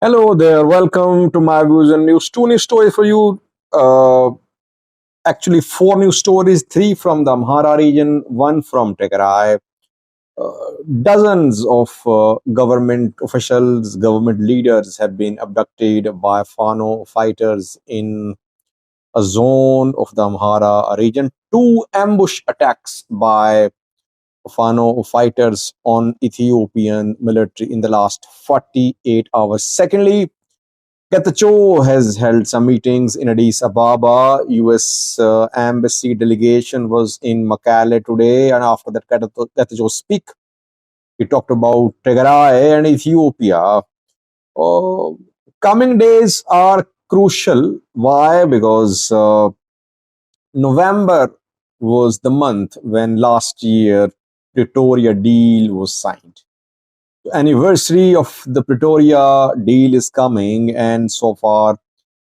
Hello there, welcome to my views and news. Two news stories for you. Uh, Actually, four news stories, three from the Amhara region, one from Tigray. Dozens of government officials, government leaders have been abducted by Fano fighters in a zone of the Amhara region. Two ambush attacks by Fano fighters on Ethiopian military in the last 48 hours. Secondly, Getachew has held some meetings in Addis Ababa. U.S. Embassy delegation was in Mekelle today, and after that, Getachew speak. He talked about Tigray and Ethiopia. Uh, Coming days are crucial. Why? Because November was the month when last year Pretoria deal was signed. Anniversary of the Pretoria deal is coming, and so far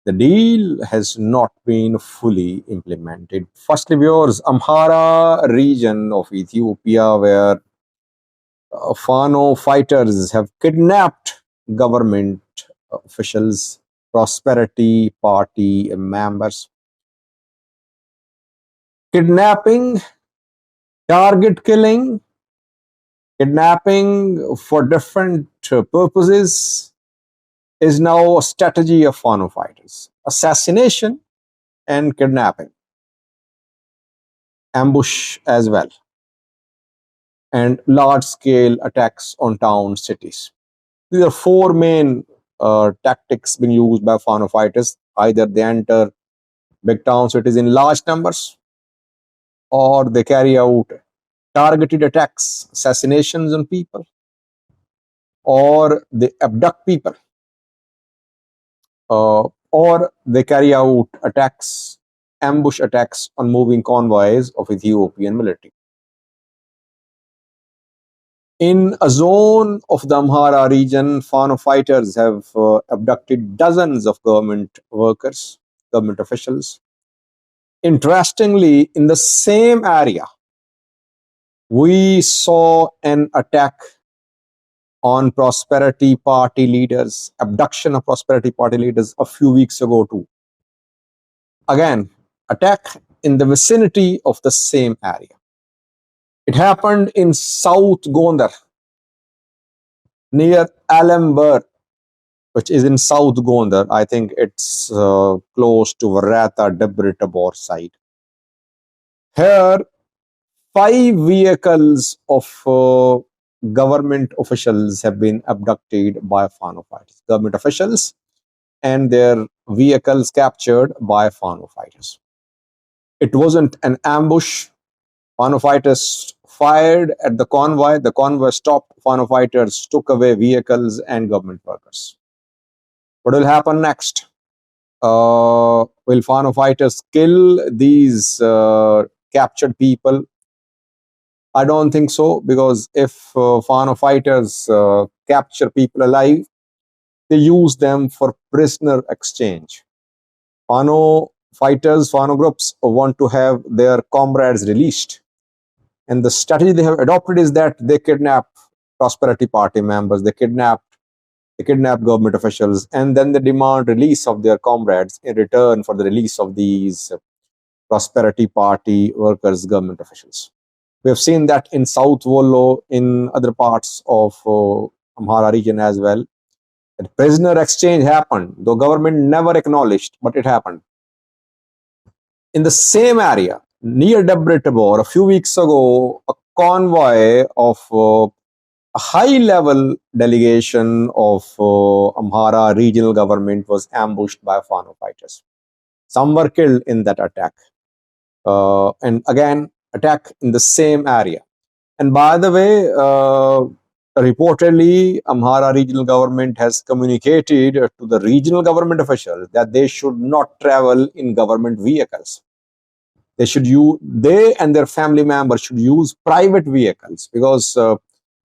the deal has not been fully implemented. Firstly, viewers, Amhara region of Ethiopia, where Fano fighters have kidnapped government officials, Prosperity Party members. Kidnapping, target killing, kidnapping for different purposes is now a strategy of Fano fighters. Assassination and kidnapping, ambush as well, and large-scale attacks on town cities. These are four main tactics being used by Fano fighters. Either they enter big town cities in large numbers, or they carry out targeted attacks, assassinations on people, or they abduct people, or they carry out attacks, ambush attacks on moving convoys of Ethiopian military. In a zone of the Amhara region, Fano fighters have abducted dozens of government workers, government officials. Interestingly, in the same area, we saw an attack on Prosperity Party leaders, abduction of Prosperity Party leaders a few weeks ago too. Again, attack in the vicinity of the same area. It happened in South Gondar, near Alember, which is in South Gondar. I think it's close to Varata, Debri Tabor side. Here, 5 vehicles of government officials have been abducted by Fano fighters. Government officials and their vehicles captured by Fano fighters. It wasn't an ambush. Fano fighters fired at the convoy. The convoy stopped. Fano fighters took away vehicles and government workers. What will happen next? Will Fano fighters kill these captured people? I don't think so, because if Fano fighters capture people alive, they use them for prisoner exchange. Fano fighters, Fano groups want to have their comrades released. And the strategy they have adopted is that they kidnap Prosperity Party members, they kidnap government officials, and then they demand release of their comrades in return for the release of these Prosperity Party workers, government officials. We have seen that in South Wollo, in other parts of Amhara region as well. That prisoner exchange happened, though government never acknowledged, but it happened. In the same area, near Debri Tabor, a few weeks ago, a convoy of a high-level delegation of Amhara regional government was ambushed by Fano fighters. Some were killed in that attack. And again, attack in the same area. And by the way, reportedly, Amhara regional government has communicated to the regional government officials that they should not travel in government vehicles. They and their family members should use private vehicles, because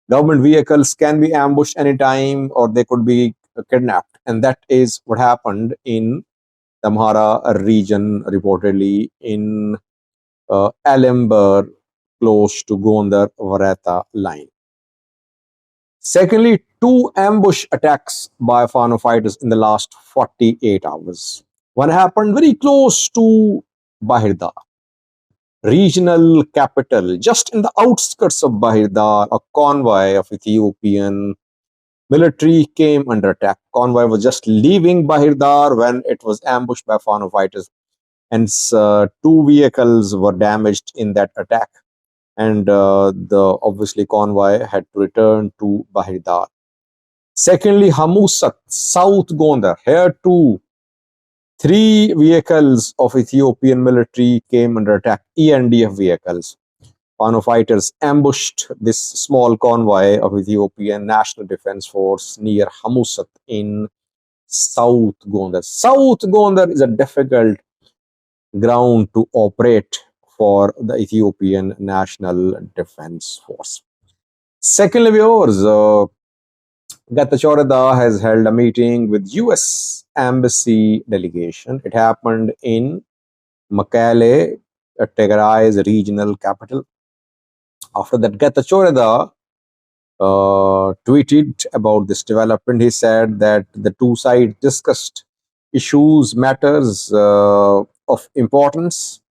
government vehicles can be ambushed anytime, or they could be kidnapped. And that is what happened in the Amhara region, reportedly in Alember, close to Gondar Vareta line. Secondly, two ambush attacks by Fano fighters in the last 48 hours. One happened very close to Bahirda, regional capital, just in the outskirts of Bahirda. A convoy of Ethiopian military came under attack. Convoy was just leaving Bahirdar when it was ambushed by Fano fighters, and two vehicles were damaged in that attack. And the obviously convoy had to return to Bahirdar. Secondly, Hamusat, South Gondar. Here too, three vehicles of Ethiopian military came under attack, ENDF vehicles. Fano fighters ambushed this small convoy of Ethiopian National Defense Force near Hamusat in South Gondar. South Gondar is a difficult ground to operate for the Ethiopian National Defense Force. Secondly, viewers, Getachew Reda has held a meeting with US Embassy delegation. It happened in Mekelle, Tigray's regional capital. After that, Getachew Reda tweeted about this development. He said that the two sides discussed issues, matters of importance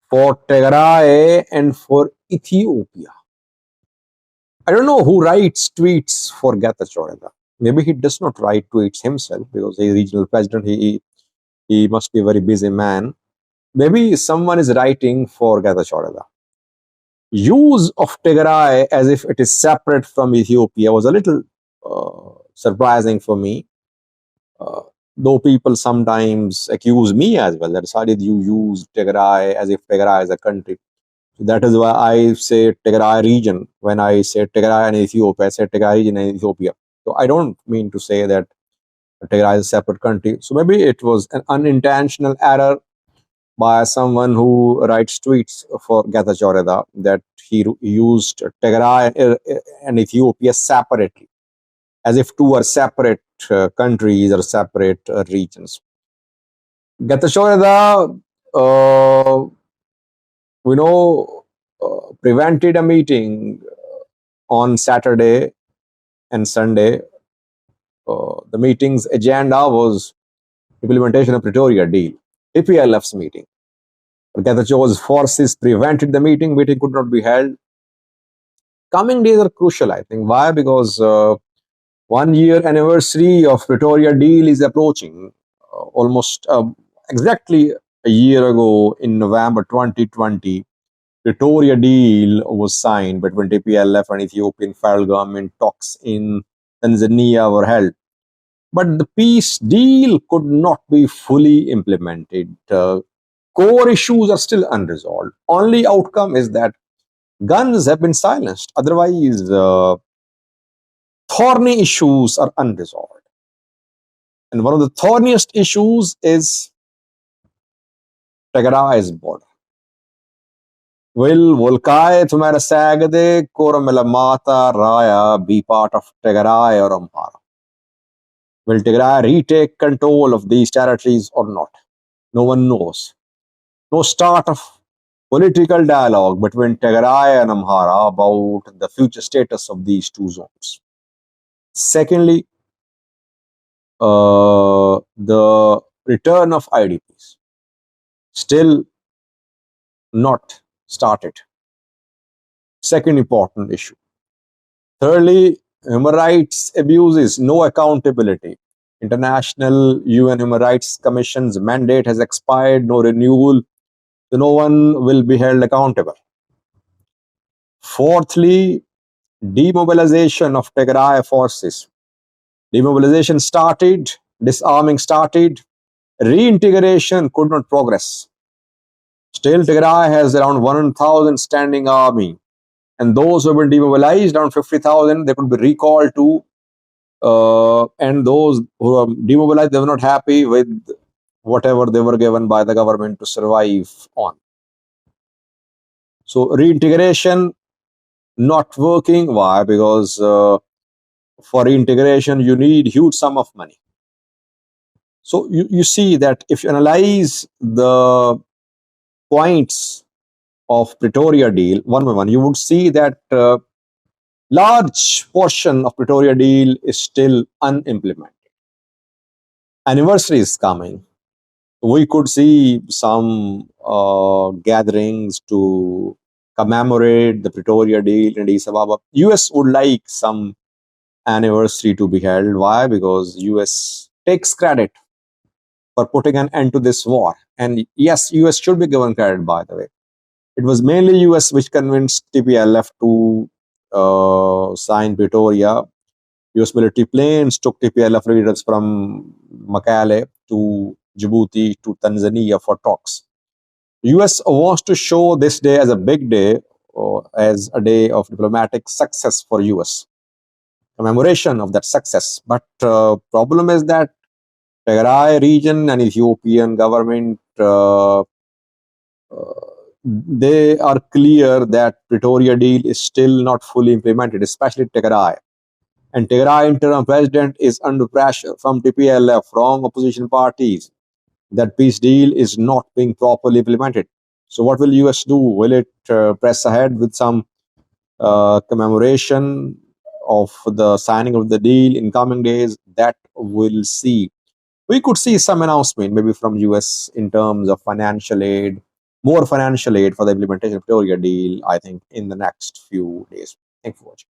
for Tigray and for Ethiopia. I don't know who writes tweets for Getachew Reda. Maybe he does not write tweets himself because he's regional president. He must be a very busy man. Maybe someone is writing for Getachew Reda. Use of Tigray as if it is separate from Ethiopia was a little surprising for me. Though people sometimes accuse me as well that how did you use Tigray as if Tigray is a country. That is why I say Tigray region. When I say Tigray and Ethiopia, I say Tigray region and Ethiopia. So I don't mean to say that Tigray is a separate country. So maybe it was an unintentional error by someone who writes tweets for Getachew Reda that he used Tigray and Ethiopia separately, as if two are separate countries or separate regions. Getachew Reda, we know, prevented a meeting on Saturday and Sunday. The meeting's agenda was implementation of Pretoria deal, TPLF's meeting. Getachew's forces prevented the meeting. Meeting could not be held. Coming days are crucial, I think. Why? Because 1 year anniversary of Pretoria deal is approaching. Almost exactly a year ago in November 2020, Pretoria deal was signed between TPLF and Ethiopian federal government. Talks in Tanzania were held. But the peace deal could not be fully implemented. Core issues are still unresolved. Only outcome is that guns have been silenced. Otherwise, thorny issues are unresolved. And one of the thorniest issues is Tigray's border. Will Volkai Tumara Sagade Koramela Raya be part of Tigray or Amhara? Will Tigray retake control of these territories or not? No one knows. No start of political dialogue between Tigray and Amhara about the future status of these two zones. Secondly, the return of IDPs still not started. Second important issue. Thirdly, human rights abuses, no accountability. International UN Human Rights Commission's mandate has expired, no renewal, so no one will be held accountable. Fourthly, demobilization of Tigray forces. Demobilization started, disarming started, reintegration could not progress. Still, Tigray has around 1,000 standing army, and those who have been demobilized, around 50,000, they could be recalled to, and those who are demobilized, they were not happy with whatever they were given by the government to survive on. So reintegration not working. Why? Because for reintegration, you need huge sum of money. So you see that if you analyze the points of Pretoria deal one by one, you would see that Large portion of Pretoria deal is still unimplemented. Anniversary is coming. We could see some gatherings to commemorate the Pretoria deal in Addis Ababa. US would like some anniversary to be held. Why? Because US takes credit for putting an end to this war. And yes, US should be given credit, by the way. It was mainly US which convinced TPLF to sign Pretoria. US military planes took TPLF leaders from Mekelle to Djibouti to Tanzania for talks. US wants to show this day as a big day, or as a day of diplomatic success for US, commemoration of that success. But problem is that Tigray region and Ethiopian government, they are clear that Pretoria deal is still not fully implemented, especially Tigray. And Tigray interim president is under pressure from TPLF, from opposition parties, that peace deal is not being properly implemented. So what will US do? Will it press ahead with some commemoration of the signing of the deal in coming days? That we'll see. We could see some announcement maybe from US in terms of financial aid, more financial aid for the implementation of the Pretoria deal, I think, in the next few days. Thank you for watching.